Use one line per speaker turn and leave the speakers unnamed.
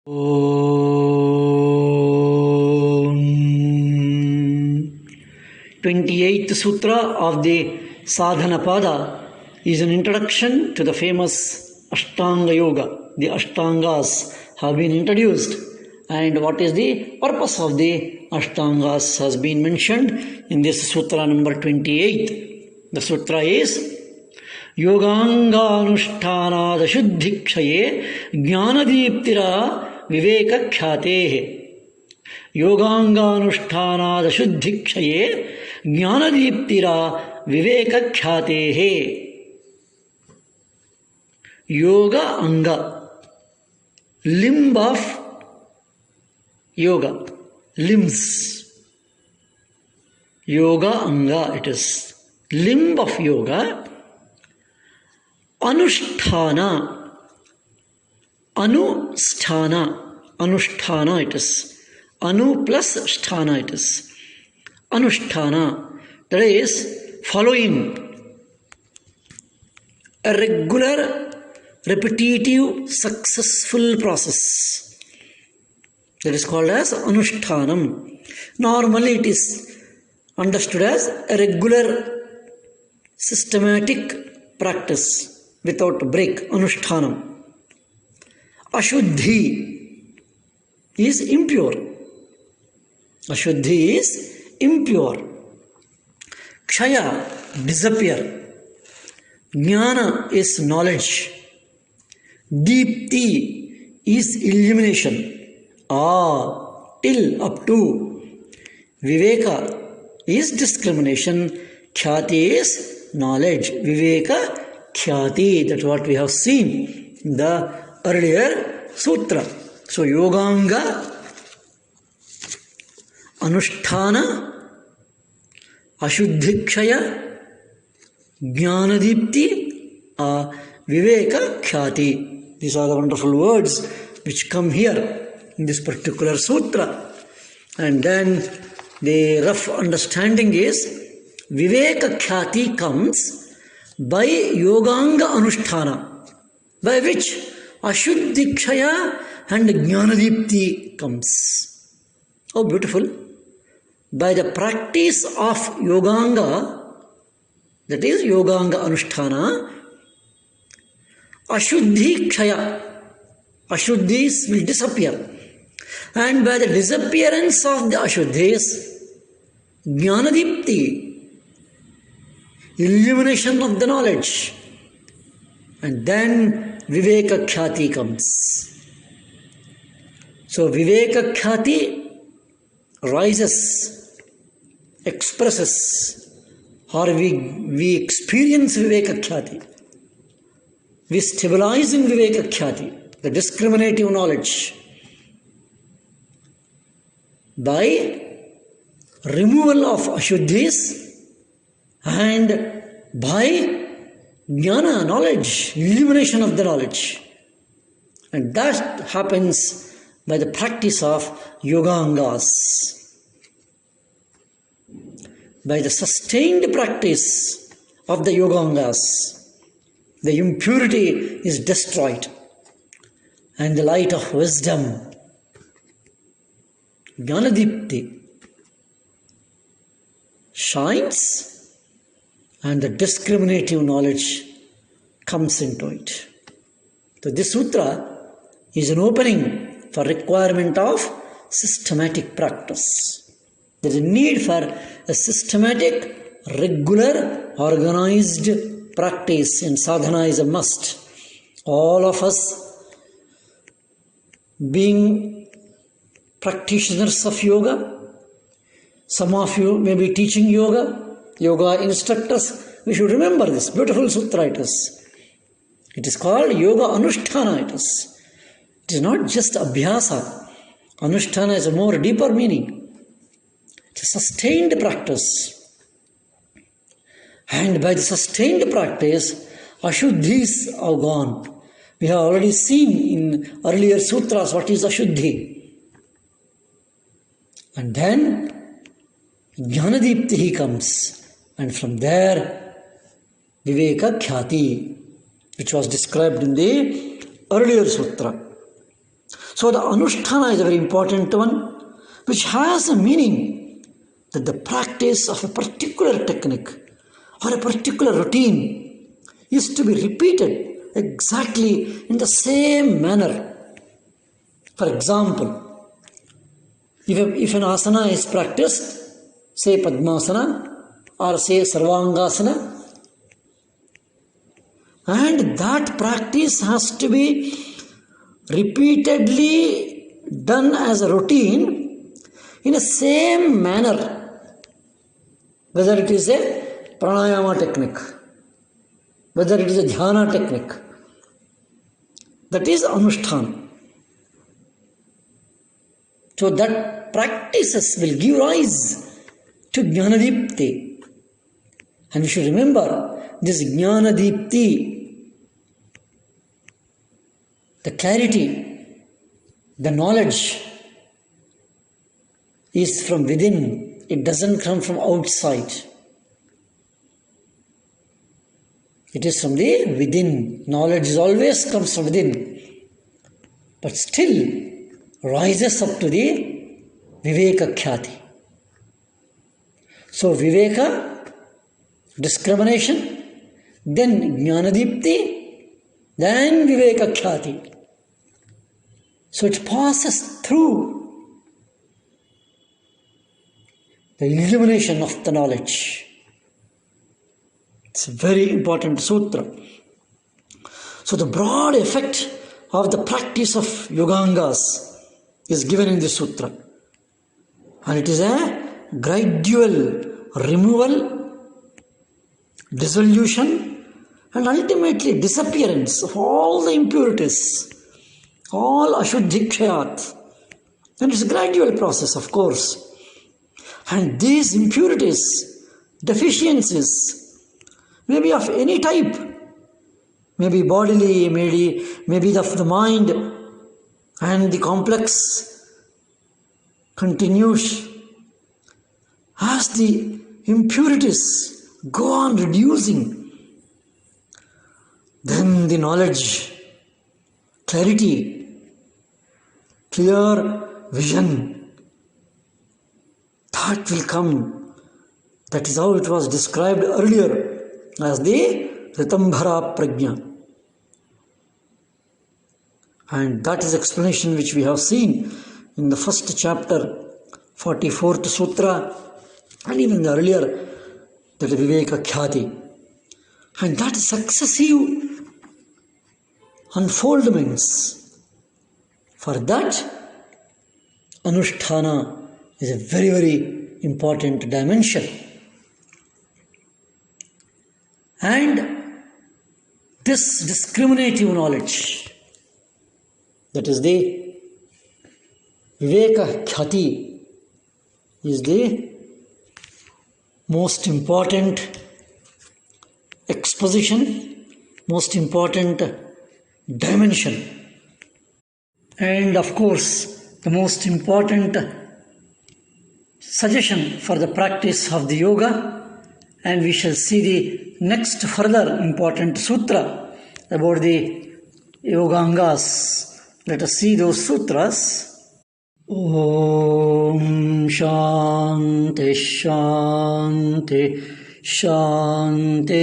28th Sutra of the Sadhana Pada is an introduction to the famous Ashtanga Yoga. The Ashtangas have been introduced, and what is the purpose of the Ashtangas has been mentioned in this Sutra number 28. The Sutra is Yoganga Anusthana Shuddhikshaye Jnanadiptira Viveka Khyate. Yoganga Anusthana Shuddhikshaye Jnanadiptira Viveka Khyate. Yoga Anga, limb of yoga, limbs. Yoga Anga, it is limb of yoga. Anusthana, Anusthana it is. Anu plus Sthana it is. Anusthana, that is following a regular, repetitive, successful process. That is called as Anushtanam. Normally it is understood as a regular, systematic practice without break, Anushtanam. Ashuddhi is impure. Ashuddhi is impure. Kshaya, disappear. Jnana is knowledge. Deepti is illumination. Till, up to. Viveka is discrimination. Khyati is knowledge. Viveka Khyati. That's what we have seen in the earlier sutra. So, Yoganga, Anusthana, Ashuddhikshaya, Jnanadipti, Viveka Khyati. These are the wonderful words which come here in this particular sutra. And then the rough understanding is Viveka Khyati comes by Yoganga Anusthana, by which Ashuddhikshaya and Jnanadipti comes. Oh, beautiful. By the practice of Yoganga, that is Yoganga Anusthana, Ashuddhikshaya, Ashuddhis will disappear. And by the disappearance of the Ashuddhis, Jnanadipti, illumination of the knowledge, and then Viveka Khyati comes. So Viveka Khyati rises, expresses, or we experience Viveka Khyati. We stabilize in Viveka Khyati, the discriminative knowledge, by removal of Ashuddhis and by Jnana, knowledge, illumination of the knowledge. And that happens by the practice of Yogangas. By the sustained practice of the Yogangas, the impurity is destroyed and the light of wisdom, Jnanadipti, shines and the discriminative knowledge comes into it. So this sutra is an opening for requirement of systematic practice. There is a need for a systematic, regular, organized practice in sadhana is a must. All of us being practitioners of yoga, some of you may be teaching yoga instructors, we should remember this beautiful sutra it is. It is called Yoga Anusthana it is. It is not just Abhyasa. Anusthana is a more deeper meaning. It's a sustained practice. And by the sustained practice, Ashuddhis are gone. We have already seen in earlier sutras what is Ashuddhi. And then Jnanadipti comes. And from there, Viveka Khyati, which was described in the earlier sutra. So the Anusthana is a very important one, which has a meaning that the practice of a particular technique or a particular routine is to be repeated exactly in the same manner. For example, if an asana is practiced, say Padmasana or say Sarvangasana, and that practice has to be repeatedly done as a routine in the same manner, whether it is a pranayama technique, whether it is a dhyana technique, that is Anusthana. So that practices will give rise to Jnanadipti. And we should remember this Jnanadipti, the clarity, the knowledge is from within. It doesn't come from outside. It is from the within. Knowledge always comes from within. But still rises up to the Viveka Khyati. So Viveka, discrimination, then Jnanadipti, then Viveka Khyati. So it passes through the illumination of the knowledge. It's a very important sutra. So the broad effect of the practice of yogangas is given in this sutra. And it is a gradual removal, dissolution, and ultimately disappearance of all the impurities, all ashuddhikshayat. And it's a gradual process, of course. And these impurities, deficiencies, may be of any type, maybe bodily, maybe of the mind, and the complex continues. As the impurities go on reducing, then the knowledge, clarity, clear vision, that will come. That is how it was described earlier as the Ritambhara Prajna. And that is explanation which we have seen in the first chapter, 44th Sutra, and even the earlier, that Viveka Khyati. And that successive unfoldments, for that, Anusthana is a very, very important dimension. And this discriminative knowledge, that is the Viveka Khyati, is the most important exposition, most important dimension. And of course, the most important suggestion for the practice of the yoga. And we shall see the next further important sutra about the yogangas. Let us see those sutras. Om Shanti Shanti Shanti.